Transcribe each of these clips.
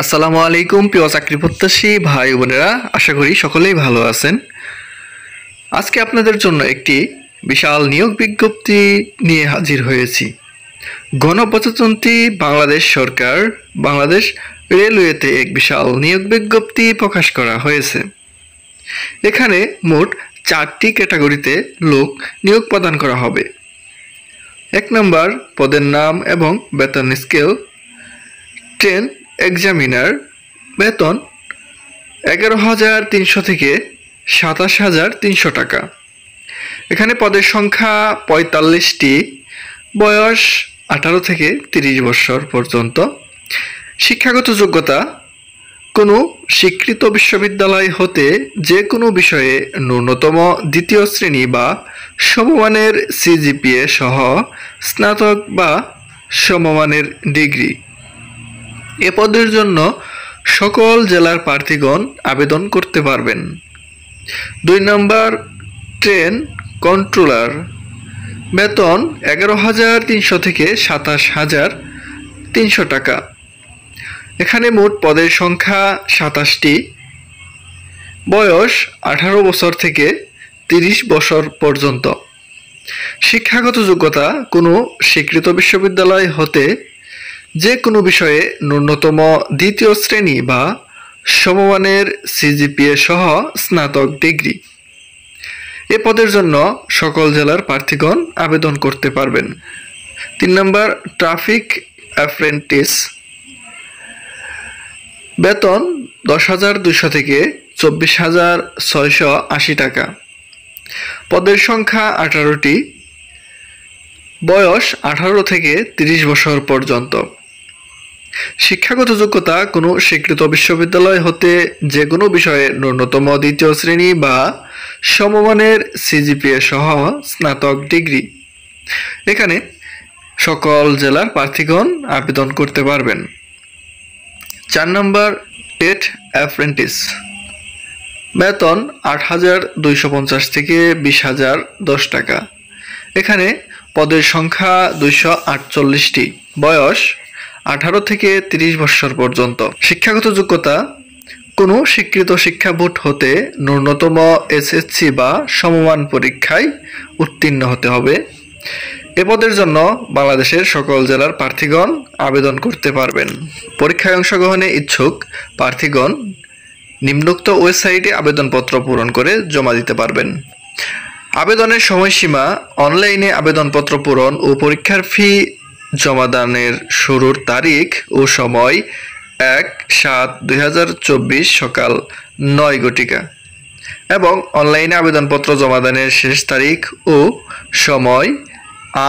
আসসালামু আলাইকুম প্রিয় চাকরি প্রত্যাশী ভাই বোনেরা, আশা করি সকলেই ভালো আছেন। আজকে আপনাদের জন্য একটি বিশাল নিয়োগ বিজ্ঞপ্তি নিয়ে হাজির হয়েছি। গণপ্রজাতন্ত্রী বাংলাদেশ সরকার বাংলাদেশ রেলওয়েতে এক বিশাল নিয়োগ বিজ্ঞপ্তি প্রকাশ করা হয়েছে। এখানে মোট 4টি ক্যাটাগরিতে লোক নিয়োগ প্রদান করা হবে। 1 নম্বর পদের নাম এবং বেতন স্কেল ট্রেন এক্সামিনার, বেতন 11,300 থেকে 27,300 টাকা। এখানে পদের সংখ্যা 45টি, বয়স 18 থেকে 30 বছর পর্যন্ত। শিক্ষাগত যোগ্যতা কোনো স্বীকৃত বিশ্ববিদ্যালয় হতে যে কোনো বিষয়ে ন্যূনতম দ্বিতীয় শ্রেণী বা সমমানের সিজিপিএ সহ স্নাতক বা সমমানের ডিগ্রি। এ পদের জন্য সকল জেলার প্রার্থীগণ আবেদন করতে পারবেন। 2 নম্বর ট্রেন কন্ট্রোলার, বেতন 11,300 থেকে 27,300 টাকা। এখানে মোট পদের সংখ্যা 27টি, বয়স 18 বছর থেকে 30 বছর পর্যন্ত। শিক্ষাগত যোগ্যতা কোনো স্বীকৃত বিশ্ববিদ্যালয় হতে যে কোনো বিষয়ে ন্যূনতম দ্বিতীয় শ্রেণী বা সমমানের সিজিপিএ সহ স্নাতক ডিগ্রি। এ পদের জন্য সকল জেলার প্রার্থীগণ আবেদন করতে পারবেন। 3 নম্বর ট্রাফিক অ্যাপ্রেন্টিস, বেতন 10,200 থেকে 24,680 টাকা। পদের সংখ্যা 18টি, বয়স 18 থেকে 30 বছর পর্যন্ত। শিক্ষাগত যোগ্যতা কোনো স্বীকৃত বিশ্ববিদ্যালয় হতে যে কোনো বিষয়ে ন্যূনতম দ্বিতীয় শ্রেণী বা সমমানের সিজিপিএ সহ স্নাতক ডিগ্রি। এখানে সকল জেলার প্রার্থীগণ আবেদন করতে পারবেন। 4 নম্বর টেট অ্যাপ্রেন্টিস, বেতন 8,250 থেকে 20,010 টাকা। এখানে পদের সংখ্যা 248টি, বয়স 18 থেকে 30 বছর পর্যন্ত। শিক্ষাগত যোগ্যতা কোনো স্বীকৃত শিক্ষা বোর্ড হতে ন্যূনতম এসএসসি বা সমমান পরীক্ষায় উত্তীর্ণ হতে হবে। এ পদের জন্য বাংলাদেশের সকল জেলার প্রার্থীগণ আবেদন করতে পারবেন। পরীক্ষায় অংশগ্রহণে ইচ্ছুক প্রার্থীগণ নিম্নোক্ত ওয়েবসাইটে আবেদনপত্র পূরণ করে জমা দিতে পারবেন। আবেদনের সময়সীমা অনলাইনে আবেদনপত্র পূরণ ও পরীক্ষার ফি জমাদানের শুরুর তারিখ ও সময় 1/7/2024 সকাল 9 ঘটিকা এবং অনলাইনে আবেদনপত্র জমাদানের শেষ তারিখ ও সময়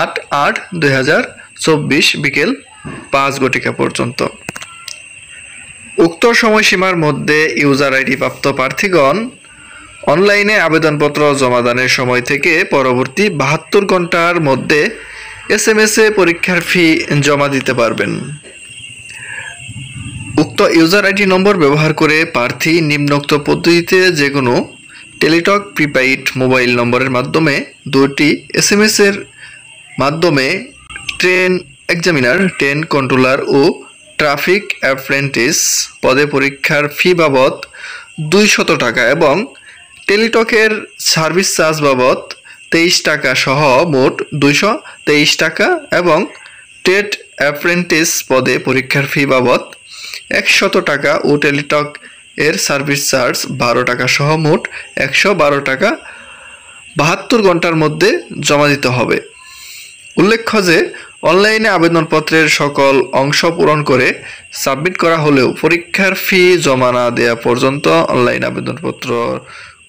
8/8/2024 বিকেল 5 ঘটিকা পর্যন্ত। উক্ত সময়সীমার মধ্যে ইউজার আইডি প্রাপ্ত প্রার্থীগণ অনলাইনে আবেদনপত্র জমাদানের সময় থেকে পরবর্তী 72 ঘন্টার মধ্যে এসএমএসে পরীক্ষার ফি জমা দিতে পারবেন। উক্ত ইউজার আইডি নম্বর ব্যবহার করে প্রার্থী নিম্নোক্ত পদ্ধতিতে যে কোনো টেলিটক প্রিপেইড মোবাইল নম্বরের মাধ্যমে 2টি এসএমএস এর মাধ্যমে ট্রেন এক্সামিনার, ট্রেন কন্ট্রোলার ও ট্রাফিক অ্যাপ্রেন্টিস পদে পরীক্ষার ফি বাবদ 200 টাকা এবং টেলিটকের সার্ভিস চার্জ বাবদ 23 টাকা সহ মোট 223 টাকা এবং টেট অ্যাপ্রেন্টিস পদে পরীক্ষার ফি বাবদ 100 টাকা ও টেলিটক এর সার্ভিস চার্জ 12 টাকা সহ মোট 112 টাকা 72 ঘন্টার মধ্যে জমা দিতে হবে। উল্লেখ্য যে অনলাইনে আবেদনপত্রের সকল অংশ পূরণ করে সাবমিট করা হলেও পরীক্ষার ফি জমা না দেওয়া পর্যন্ত অনলাইন আবেদনপত্র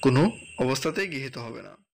কোনো অবস্থাতেই গৃহীত হবে না।